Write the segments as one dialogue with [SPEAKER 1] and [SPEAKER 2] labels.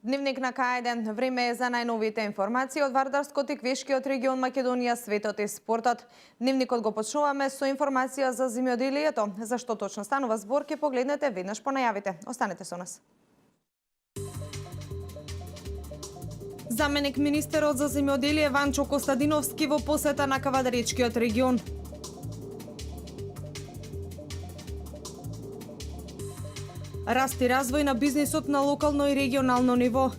[SPEAKER 1] Дневник на К1. Време е за најновите информации од Вардарскот и Квешкиот регион Македонија, светот и спортот. Дневникот го почнуваме со информација за земјоделието. Зашто точно станува збор ќе погледнете веднаш по најавите. Останете со нас. Заменик министерот за земјоделие Ванчо Костадиновски во посета на Кавадаричкиот регион. Раст и развој на бизнисот на локално и регионално ниво.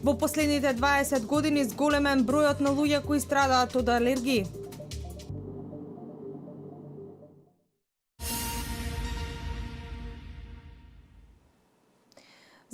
[SPEAKER 1] Во последните 20 години зголемен бројот на луѓе кои страдаат од алергии.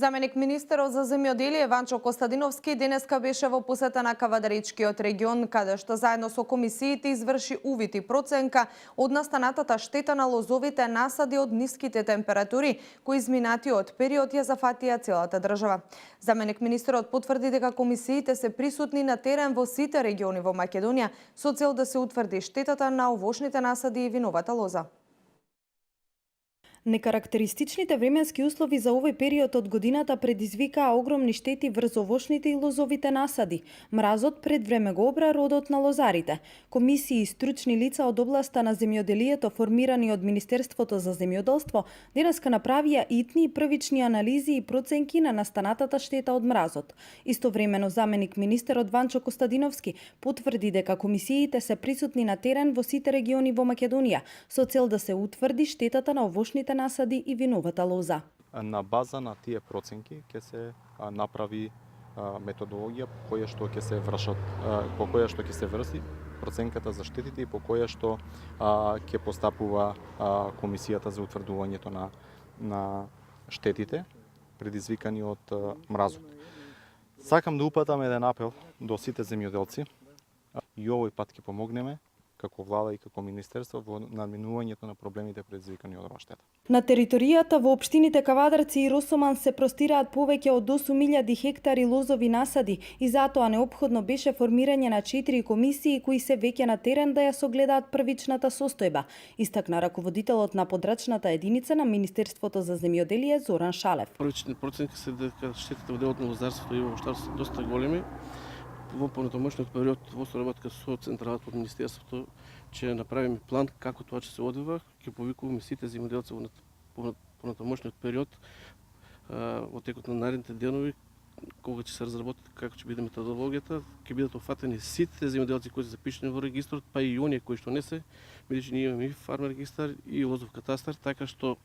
[SPEAKER 1] Заменик министерот за земјоделие Ванчо Костадиновски денеска беше во посета на Кавадаричкиот регион, каде што заедно со комисиите изврши увид и проценка од настанатата штета на лозовите насади од ниските температури, кои изминатиот период ја зафатија целата држава. Заменик министерот потврди дека комисиите се присутни на терен во сите региони во Македонија со цел да се утврди штетата на овошните насади и виновата лоза.
[SPEAKER 2] Некарактеристичните временски услови за овој период од годината предизвикаа огромни штети врз овошните и лозовите насади. Мразот пред време го обра родот на лозарите. Комисии и стручни лица од областа на земјоделието формирани од Министерството за земјоделство денеска направија итни и првични анализи и проценки на настанатата штета од мразот. Истовремено заменик министерот Ванчо Костадиновски потврди дека комисиите се присутни на терен во сите региони во Македонија со цел да се утврди штетата на овошните насади и виновата лоза.
[SPEAKER 3] На база на тие проценки ќе се направи методологија по која што ќе се вршат, по која што ќе се врши проценката за штетите и по која што ќе постапува комисијата за утврдувањето на штетите предизвикани од мразот. Сакам да упатам еден апел до сите земјоделци и овој пат ќе помогнеме како влада и како министерство во надминувањето на проблемите предизвикани од оваа штета.
[SPEAKER 2] На територијата во општините Кавадарци и Росоман се простираат повеќе од 8.000 хектари лозови насади и затоа неопходно беше формирање на 4 комисии кои се веќе на терен да ја согледаат првичната состојба, истакна раководителот на подрачната единица на Министерството за земјоделие Зоран Шалев.
[SPEAKER 4] Првичните проценки се дека штетите во делот на лозарството и во овощарството доста големи. Во понатомошниот период во соработка со Централата од Министерството ќе направиме план како тоа ќе се одвива, ќе повикуваме сите земјоделци во понатомошниот период во текот на наредните денови, кога ќе се разработи како ќе биде методологијата, ќе бидат офатени сите земјоделци кои се запишани во регистрот, па и оние кои што не се, бидејќи ние имаме и фармер регистар и лозов катастар, така што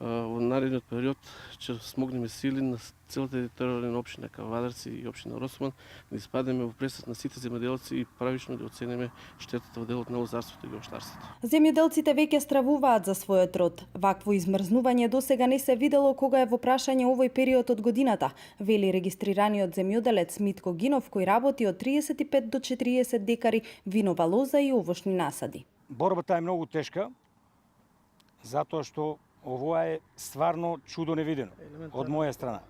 [SPEAKER 4] во наредниот период ќе смогнеме сили на целата територија на општина Кавадарци и општина Росоман да испадеме во пресет на сите земјоделци и правично да оцениме штетата во делот на лозарството и овощарството.
[SPEAKER 2] Земјоделците веќе стравуваат за својот род. Вакво измрзнување досега не се видело кога е во прашање овој период од годината, вели регистрираниот земјоделец Митко Гинов кој работи од 35 до 40 декари винова лоза и овошни насади.
[SPEAKER 5] Борбата е многу тешка, затоа што ова е стварно чудо невидено од моја страна.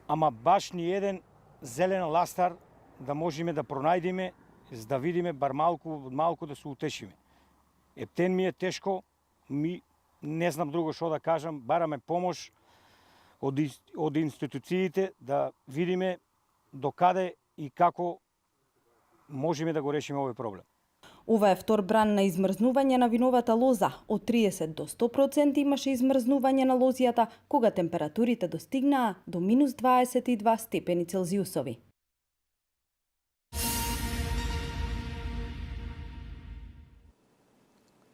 [SPEAKER 5] Ама баш ни еден зелен ластар да можеме да пронајдеме, за да видиме бар малку да се утешиме. Ептен ми е тешко, ми не знам друго што да кажам, бараме помош од институциите да видиме докаде и како можеме да го решиме овој проблем.
[SPEAKER 2] Ова е втор бран на измрзнување на виновата лоза. Од 30 до 100% имаше измрзнување на лозијата, кога температурите достигнаа до минус 22 степени Целзиусови.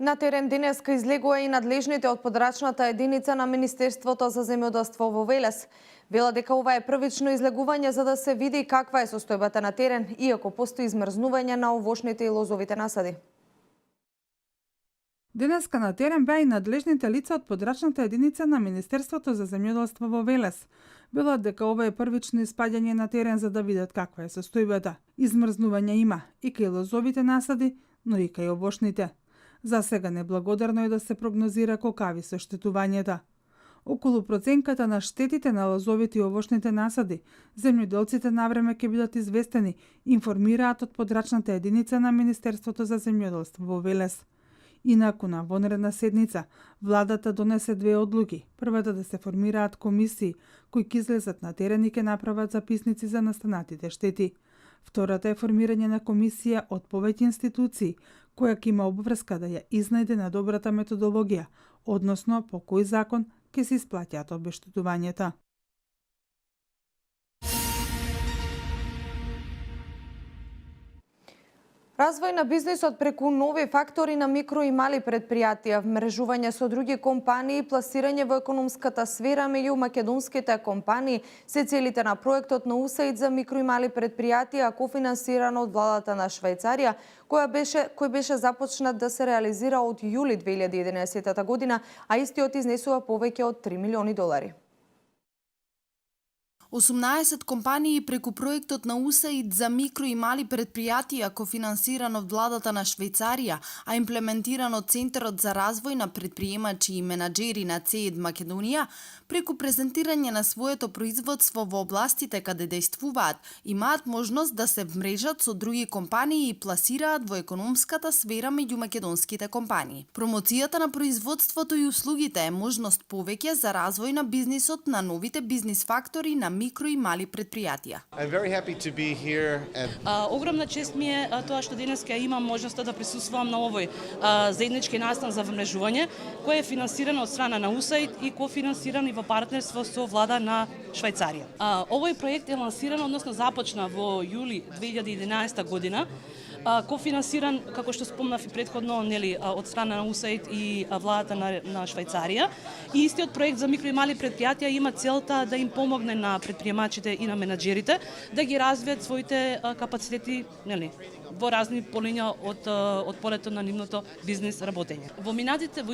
[SPEAKER 1] На терен денеска излегува и надлежните од подрачната единица на Министерството за земјоделство во Велес. Вела дека ова е првично излегување за да се види каква е состојбата на терен, иако постои измрзнување на овошните и лозовите насади.
[SPEAKER 6] Денеска на терен беа и надлежните лица од подрачната единица на Министерството за земјоделство во Велес. Велат дека ова е првично испаѓање на терен за да видат каква е состојбата. Измрзнување има и кај лозовите насади, но и кај овошните. За сега неблагодарно е да се прогнозира колкави се штетувањата. Околу проценката на штетите на лозовите и овошните насади, земјоделците навреме ќе бидат известени, информираат од подрачната единица на Министерството за земјоделство во Велес. Инаку на вонредна седница, владата донесе две одлуки. Првата да се формираат комисии кои ќе излезат на терен и ќе направат записници за настанатите штети. Втората е формирање на комисија од повеќе институции, која ќе има обврска да ја изнајде на добрата методологија, односно по кој закон ќе се исплаќаат обештетувањата.
[SPEAKER 1] Развој на бизнисот преку нови фактори на микро и мали предпријатија, вмрежување со други компании, пласирање во економската сфера меѓу македонските компании се целите на проектот на УСАИД за микро и мали предпријатија, кофинансиран од владата на Швајцарија, кој беше започнат да се реализира од јули 2011 година, а истиот изнесува повеќе од 3 милиони долари.
[SPEAKER 2] 18 компании преку проектот на УСАИД за микро и мали предпријатија кофинансиран од владата на Швајцарија, а имплементиран од Центарот за развој на предприемачи и менаџери на ЦЕД Македонија, преку презентирање на своето производство во областите каде дејствуваат, имаат можност да се вмрежат со други компании и пласираат во економската сфера меѓу македонските компании. Промоцијата на производството и услугите е можност повеќе за развој на бизнисот на новите бизнис фактори на микро и мали предпријатија.
[SPEAKER 7] Огромна чест ми е тоа што денеска имам можноста да присуствувам на овој заеднички настан за вмрежување, кој е финансиран од страна на УСАИД и кофинансиран и во партнерство со влада на Швајцарија. Овој проект е лансиран, односно започна во јули 2011 година, кофинансиран, како што спомнав и претходно, од страна на УСАИД и владата на Швајцарија. И истиот проект за микро и мали предпријатија има целта да им помогне на предприемачите и на менаџерите да ги развијат своите капацитети, во разни полиња од полето на нивното бизнис работење. Во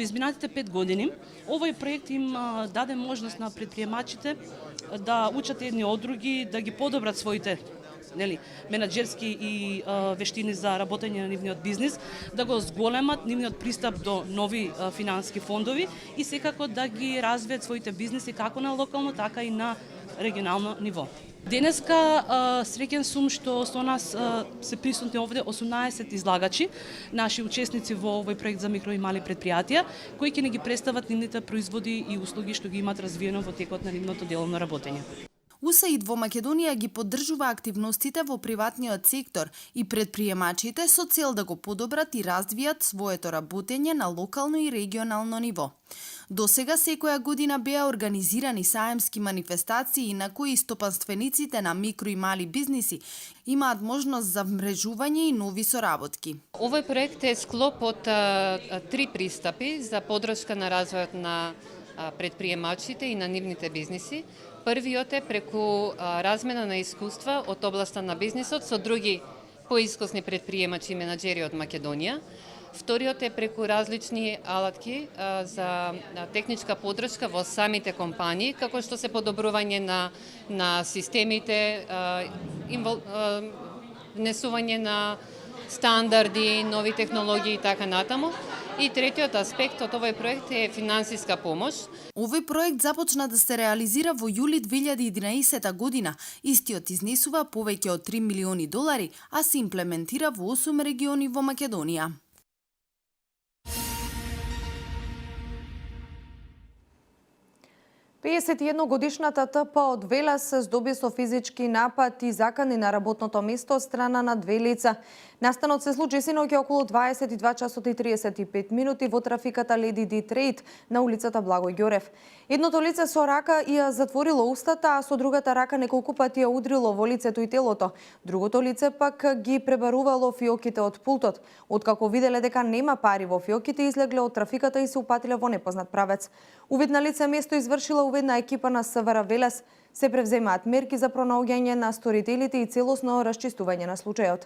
[SPEAKER 7] изминатите 5 години овој проект им даде можност на предприемачите да учат едни од други, да ги подобрат своите менаџерски и вештини за работење на нивниот бизнис, да го зголемат нивниот пристап до нови финансиски фондови и секако да ги развијат своите бизниси како на локално, така и на регионално ниво. Денеска среќен сум што со нас се присутни овде 18 излагачи, наши учесници во овој проект за микро и мали предпријатија, кои ќе ни ги представат нивните производи и услуги што ги имаат развиено во текот на нивното деловно работење.
[SPEAKER 2] УСАИД во Македонија ги поддржува активностите во приватниот сектор и предприемачите со цел да го подобрат и развијат своето работење на локално и регионално ниво. Досега секоја година беа организирани саемски манифестации на кои стопанствениците на микро и мали бизниси имаат можност за вмрежување и нови соработки.
[SPEAKER 8] Овој проект е склоп од 3 пристапи за поддршка на развојот на предприемачите и на нивните бизниси. Првиот е преку размена на искуства од областа на бизнисот со други поискусни предприемачи и менаџери од Македонија. Вториот е преку различни алатки за техничка поддршка во самите компании, како што се подобрување на системите, внесување на стандарди, нови технологии и така натаму. И третиот аспект од овој проект е финансиска помош.
[SPEAKER 2] Овој проект започна да се реализира во јули 2011 година. Истиот изнесува повеќе од 3 милиони долари, а се имплементира во 8 региони во Македонија.
[SPEAKER 1] годишната ТП од Велес се здоби со физички напад и закани на работното место од страна на две лица. Настанот се случи синоќа околу 22 часот и 35 минути во трафиката Леди Ди Трейд на улицата Благој Ѓорев. Едното лице со рака ја затворило устата, а со другата рака неколку пати ја удрило во лицето и телото. Другото лице пак ги пребарувало фиоките од пултот. Откако виделе дека нема пари во фиоките, излегле од трафиката и се упатиле во непознат правец. Увид на лице место извршила увидна екипа на СВР Велес. Се превземаат мерки за пронаоѓање на сторителите и целосно расчистување на случајот.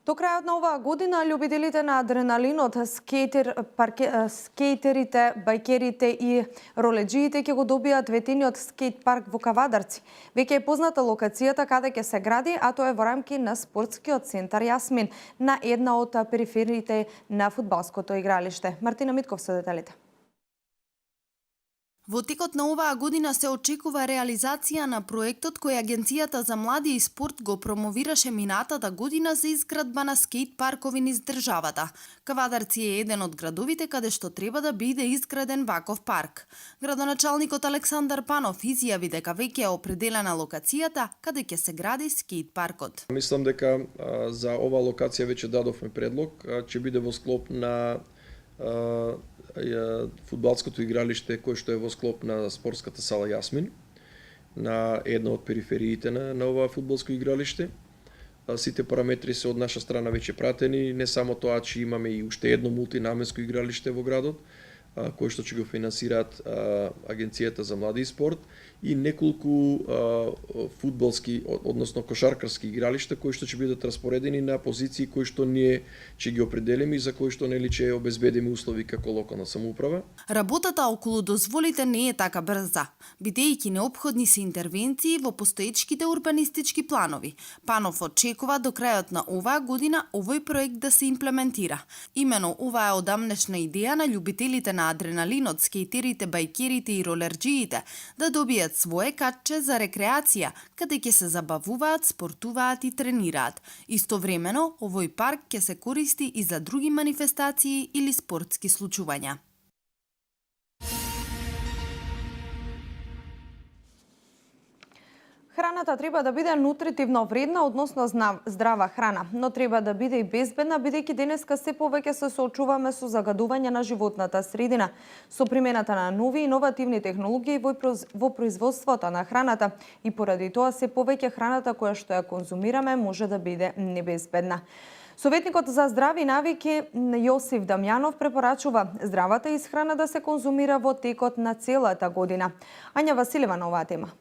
[SPEAKER 1] До крајот на оваа година љубителите на адреналинот, скејтерите, бајкерите и роледжиите ќе го добијат ветениот скејт парк во Кавадарци. Веќе е позната локацијата каде ќе се гради, а тоа е во рамки на спортскиот центар Јасмин, на една од перифериите на фудбалското игралиште. Мартина Митков со деталите.
[SPEAKER 2] Во текот на оваа година се очекува реализација на проектот кој Агенцијата за млади и спорт го промовираше минатата година за изградба на скејт паркови низ државата. Кавадарци е еден од градовите каде што треба да биде изграден ваков парк. Градоначалникот Александар Панов изјави дека веќе е определена локацијата каде ќе се гради скејт паркот.
[SPEAKER 9] Мислам дека за оваа локација веќе дадовме предлог, ќе биде во склоп на фудбалското игралиште кој што е во склоп на спортската сала Јасмин, на една од перифериите на оваа фудбалско игралиште. Сите параметри се од наша страна веќе пратени, не само тоа, че имаме и уште едно мултинаменско игралиште во градот, кој што ќе го финансираат Агенцијата за млади и спорт, и неколку фудбалски, односно кошаркарски игралишта кои што ќе бидат распоредени на позиции кои што ние ќе ги определиме и за кои што нели ќе обезбедиме услови како локална самоуправа.
[SPEAKER 2] Работата околу дозволите не е така брза, бидејќи неопходни се интервенции во постоечките урбанистички планови. Панов очекува до крајот на оваа година овој проект да се имплементира. Имено ова е одамнешна идеја на љубителите на адреналинот, скејтерите, бајкерите и ролерџиите да добијат свое катче за рекреација, каде ќе се забавуваат, спортуваат и тренираат. Истовремено, овој парк ќе се користи и за други манифестации или спортски случувања.
[SPEAKER 1] Храната треба да биде нутритивно вредна, односно здрава храна, но треба да биде и безбедна, бидејќи денеска се повеќе се соочуваме со загадување на животната средина, со примената на нови иновативни технологии во производството на храната, и поради тоа се повеќе храната која што ја конзумираме може да биде небезбедна. Советникот за здрави навики Јосиф Дамјанов препорачува здравата исхрана да се конзумира во текот на целата година. Ања Василева на оваа тема.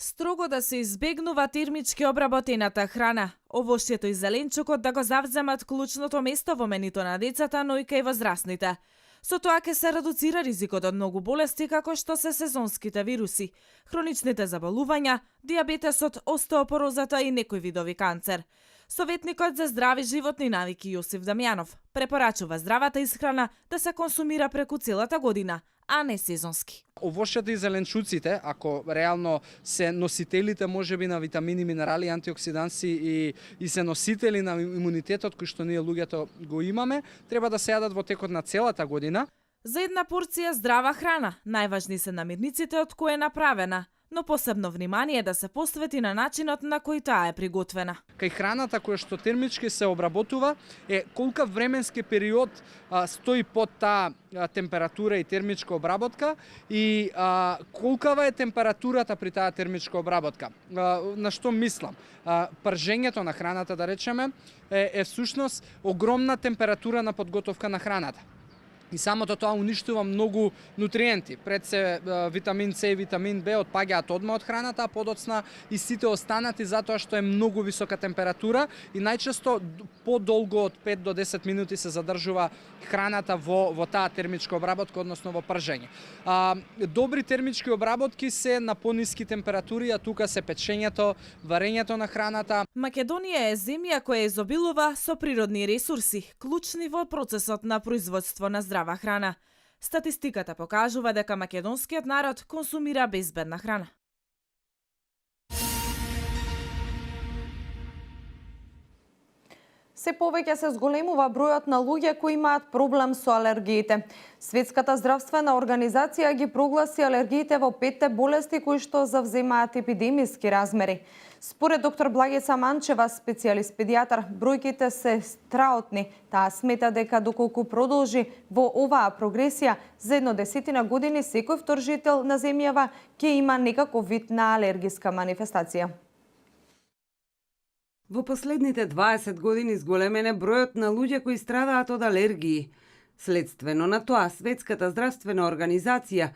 [SPEAKER 10] Строго да се избегнува термички обработената храна, овошјето и зеленчукот да го завземат клучното место во менито на децата, но и кај возрастните. Со тоа ќе се редуцира ризикот од многу болести како што се сезонските вируси, хроничните заболувања, дијабетесот, остеопорозата и некои видови канцер. Советникот за здрави животни навики Јосиф Дамјанов препорачува здравата исхрана да се консумира преку целата година, а не сезонски.
[SPEAKER 11] Овошјата и зеленчуците, ако реално се носителите можеби на витамини, минерали, антиоксиданси и се носители на имунитетот кој што ние луѓето го имаме, треба да се јадат во текот на целата година.
[SPEAKER 10] За една порција здрава храна, најважни се намирниците од кој е направена, но посебно внимание да се посвети на начинот на кој таа е приготвена.
[SPEAKER 11] Кај храната која што термички се обработува е колка временски период стои под таа температура и термичка обработка и колкава е температурата при таа термичка обработка. На што мислам? Пржењето на храната, да речеме, е всушност огромна температура на подготовка на храната. И самото тоа уништува многу нутриенти. Пред се витамин С и витамин Б отпаѓаат одма од храната, а подоцна и сите останати затоа што е многу висока температура и најчесто подолго од 5 до 10 минути се задржува храната во таа термичка обработка, односно во пржење. Добри термички обработки се на пониски температури, а тука се печењето, варењето на храната.
[SPEAKER 10] Македонија е земја која изобилува со природни ресурси, клучни во процесот на производство на здрава храна. Статистиката покажува дека македонскиот народ консумира безбедна храна.
[SPEAKER 1] Се повеќе се зголемува бројот на луѓе кои имаат проблем со алергиите. Светската здравствена организација ги прогласи алергиите во 5 болести кои што завземаат епидемиски размери. Според доктор Благица Манчева, специјалист педијатар, бројките се страотни. Таа смета дека доколку продолжи во оваа прогресија, за 10 години секој втор жител на земјава ќе има некаков вид на алергиска манифестација.
[SPEAKER 12] Во последните 20 години зголемен е бројот на луѓе кои страдаат од алергии. Следствено на тоа, Светската здравствена организација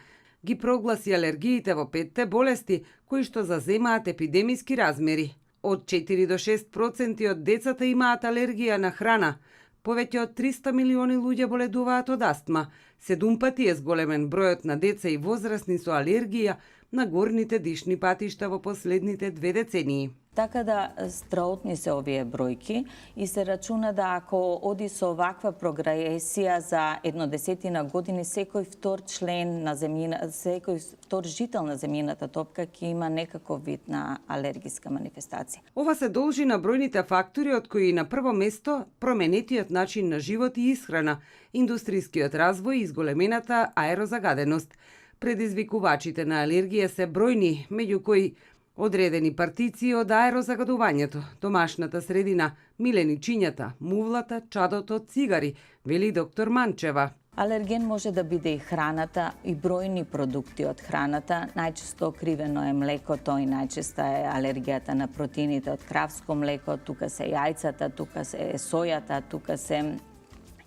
[SPEAKER 12] ги прогласи алергиите во 5 болести кои што заземаат епидемиски размери. Од 4 до 6% од децата имаат алергија на храна. Повеќе од 300 милиони луѓе боледуваат од астма. 7 пати е зголемен бројот на деца и возрастни со алергија на горните дишни патишта во последните 2 децении.
[SPEAKER 13] Така да страотни се овие бројки и се рачуна да ако оди со ваква прогресија за 10 години, секој втор член на земјина, секој втор жител на земјината топка ќе има некаков вид на алергиска манифестација.
[SPEAKER 12] Ова се должи на бројните фактори, од кои на прво место променетиот начин на живот и исхрана, индустрискиот развој и зголемената аерозагаденост. Предизвикувачите на алергија се бројни, меѓу кои одредени партици од аерозагадувањето, домашната средина, миленичињата, мувлата, чадото, цигари, вели доктор Манчева.
[SPEAKER 13] Алерген може да биде и храната и бројни продукти од храната. Најчесто окривено е млекото и најчеста е алергијата на протеините од кравско млеко, тука се јајцата, тука се сојата, тука се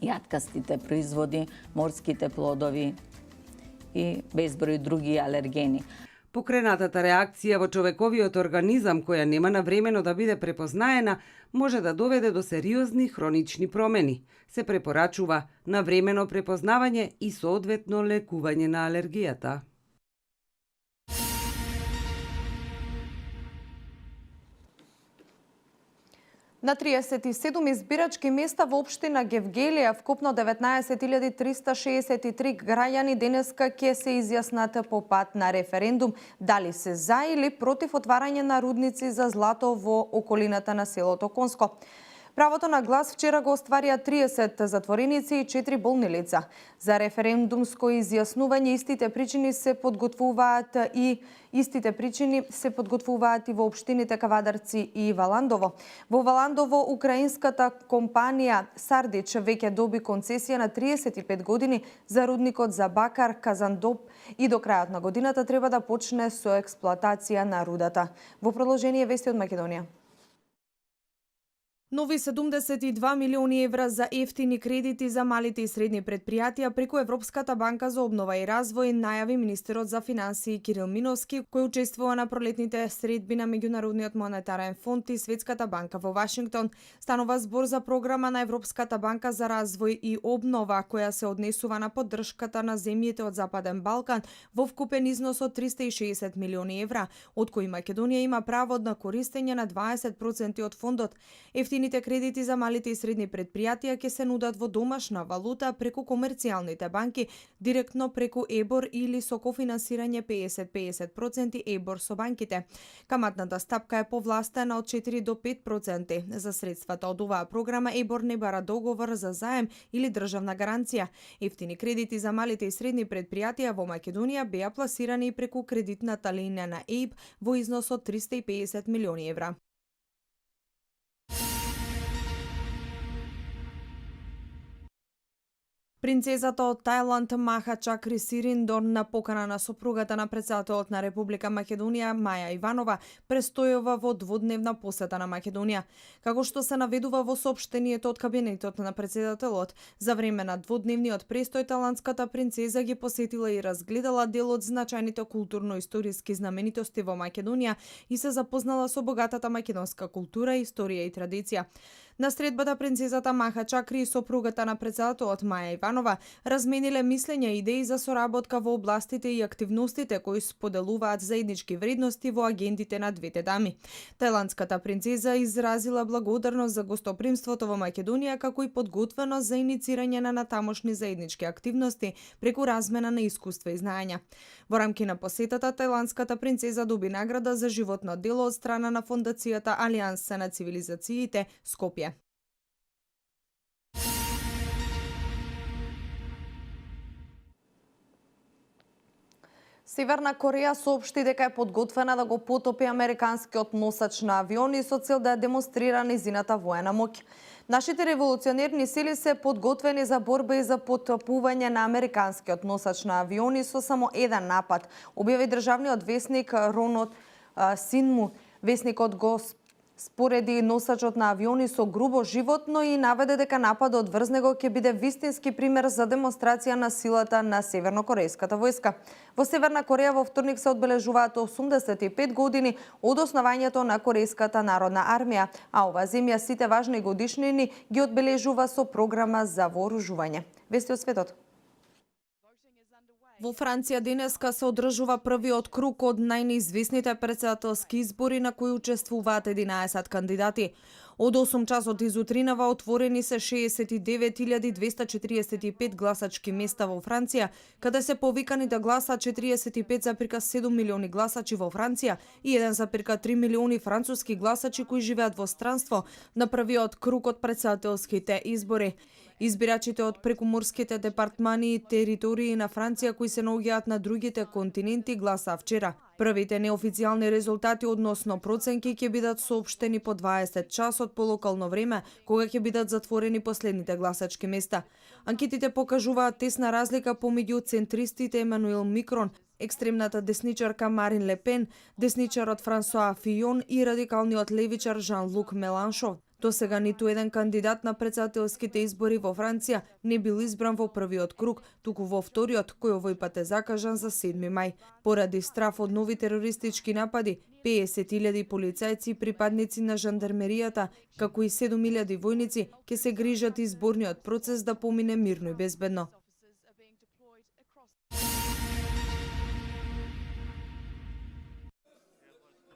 [SPEAKER 13] јаткастите производи, морските плодови и безброј други алергени.
[SPEAKER 12] Покренатата реакција во човековиот организам, која нема навремено да биде препознаена, може да доведе до сериозни хронични промени. Се препорачува навремено препознавање и соодветно лекување на алергијата.
[SPEAKER 1] На 37 избирачки места во општина Гевгелија, вкупно 19.363 граѓани денеска ќе се изјаснат по пат на референдум дали се за или против отварање на рудници за злато во околината на селото Конско. Правото на глас вчера го остварија 30 затвореници и 4 болни лица. За референдумско изјаснување истите причини се подготвуваат и во општините Кавадарци и Валандово. Во Валандово украинската компанија Сардич веќе доби концесија на 35 години за рудникот за бакар Казандоп и до крајот на годината треба да почне со експлоатација на рудата. Во продолжение вести од Македонија. Нови 72 милиони евра за ефтини кредити за малите и средни предпријатија преку Европската банка за обнова и развој, најави министерот за финансии Кирил Миновски, кој учествува на пролетните средби на Меѓународниот монетарен фонд и Светската банка во Вашингтон. Станува збор за програма на Европската банка за развој и обнова, која се однесува на поддршката на земјите од Западен Балкан во вкупен износ од 360 милиони евра, од кои Македонија има право на користење на 20% од фондот. Ефтините кредити за малите и средни предпријатија ќе се нудат во домашна валута преку комерцијалните банки, директно преку ЕБОР или со кофинансирање 50-50% ЕБОР со банките. Каматната стапка е повластена од 4 до 5%. За средствата од оваа програма ЕБОР не бара договор за заем или државна гаранција. Ефтини кредити за малите и средни предпријатија во Македонија беа пласирани преку кредитната линија на ЕИБ во износ од 350 милиони евра. Принцезата од Тајланд Маха Чакри Сириндон на покана на сопругата на претседателот на Република Македонија Маја Иванова престојува во дводневна посета на Македонија. Како што се наведува во соопштението од кабинетот на претседателот, за време на дводневниот престој тајландската принцеза ги посетила и разгледала дел од значајните културно-историски знаменитости во Македонија и се запознала со богатата македонска култура, историја и традиција. На средбата принцезата Маха Чакри и сопругата на претседателот Маја Иванова размениле мислења и идеи за соработка во областите и активностите кои споделуваат заеднички вредности во агендите на двете дами. Тајландската принцеза изразила благодарност за гостопримството во Македонија, како и подготвеност за иницирање на натамошни заеднички активности преку размена на искуства и знаења. Во рамки на посетата, тајландската принцеза доби награда за животно дело од страна на фондацијата Алијанса на цивилизациите Скопје. Северна Кореја соопшти дека е подготвена да го потопи американскиот носач на авиони со цел да ја демонстрира низината воена моќ. Нашите револуционерни сили се подготвени за борба и за потопување на американскиот носач на авиони со само еден напад, објави државниот весник Ронот Синму. Весникот го Спореди носачот на авиони со грубо животно и наведе дека нападот врз него ќе биде вистински пример за демонстрација на силата на севернокорејската војска. Во Северна Кореја во вторник се одбележуваат 85 години од основањето на Корејската народна армија, а оваа земја сите важни годишнини ги одбележува со програма за вооружување. Вести од светот. Во Франција денеска се одржува првиот круг од најнеизвестните претседателски избори на кои учествуваат 11 кандидати. Од 8 часот изутринава отворени се 69.245 гласачки места во Франција, каде се повикани да гласаат 45,7 милиони гласачи во Франција и 1,3 милиони француски гласачи кои живеат во странство на првиот круг од претседателските избори. Избирачите од прекуморските департмани и територии на Франција кои се наоѓаат на другите континенти гласаа вчера. Првите неофицијални резултати односно проценки ќе бидат соопштени по 20 часот по локално време, кога ќе бидат затворени последните гласачки места. Анкетите покажуваат тесна разлика помеѓу центристите Емануел Микрон, екстремната десничарка Марин Ле Пен, десничарот Франсоа Фијон и радикалниот левичар Жан-Лук Меланшов. До сега ниту еден кандидат на претседателските избори во Франција не бил избран во првиот круг, туку во вториот, кој овој пат е закажан за 7 мај. Поради страф од нови терористички напади, 50.000 полицајци и припадници на жандармеријата, како и 7.000 војници, ќе се грижат изборниот процес да помине мирно и безбедно.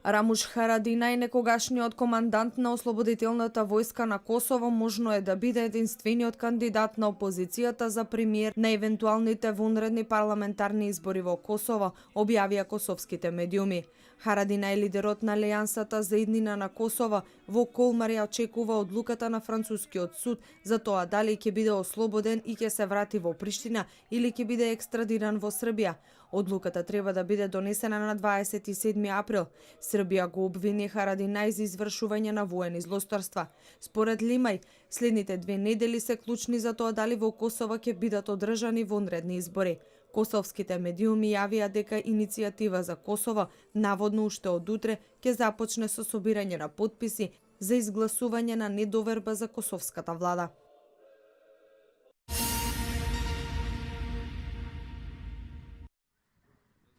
[SPEAKER 1] Рамуш Харадинај, некогашниот командант на Ослободителната војска на Косово, можно е да биде единствениот кандидат на опозицијата за премиер на евентуалните вонредни парламентарни избори во Косово, објавија косовските медиуми. Харадинај, лидерот на Алијансата за иднина на Косово, во Колмар ја очекува одлуката на францускиот суд за тоа дали ќе биде ослободен и ќе се врати во Приштина или ќе биде екстрадиран во Србија. Одлуката треба да биде донесена на 27 април. Србија го обвини Харадинај за извршување на воени злосторства. Според Лимај, следните 2 недели се клучни за тоа дали во Косово ќе бидат одржани вонредни избори. Косовските медиуми јавија дека иницијатива за Косово, наводно уште од утре, ќе започне со собирање на потписи за изгласување на недоверба за косовската влада.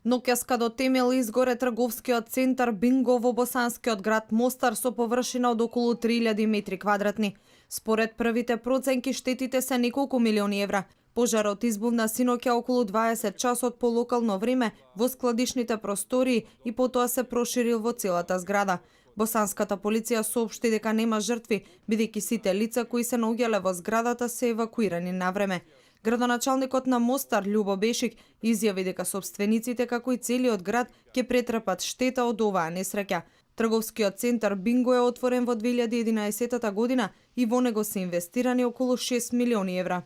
[SPEAKER 1] Ноќас каде темел изгоре трговскиот центар Бинго во босанскиот град Мостар со површина од околу 3000 метри квадратни. Според првите проценки штетите се неколку милиони евра. Пожарот избувна синоќа околу 20 часот по локално време во складишните простории и потоа се проширил во целата зграда. Босанската полиција соопшти дека нема жртви, бидејќи сите лица кои се наоѓале во зградата се евакуирани навреме. Градоначалникот на Мостар, Љубо Бешик, изјави дека сопствениците како и целиот град ќе претрпат штета од оваа несреќа. Трговскиот центар Бинго е отворен во 2011 година и во него се инвестирани околу 6 милиони евра.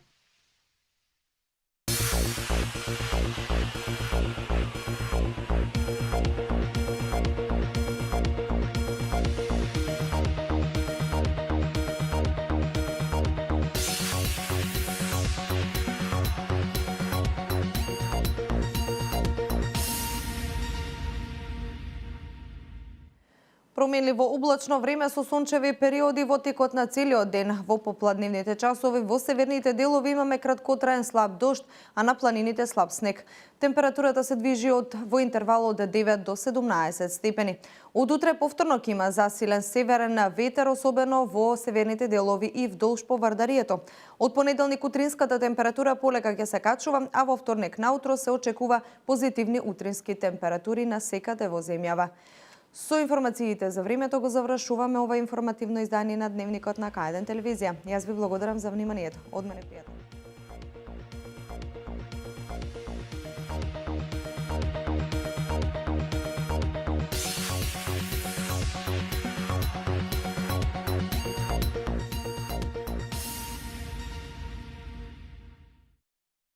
[SPEAKER 1] Променливо облачно време со сончеви периоди во текот на целиот ден. Во попладневните часови во северните делови имаме краткотраен слаб дожд, а на планините слаб снег. Температурата се движи во интервал од 9 до 17 степени. Од утре повторно ќе има засилен северен ветер, особено во северните делови и вдолж по Вардарието. Од понеделник утринската температура полека ќе се качува, а во вторник наутро се очекува позитивни утрински температури на секаде во земјава. Со информациите за времето го завршуваме ова информативно издание на Дневникот на К1 телевизија. Јас ви благодарам за вниманието. Од мене пријатно.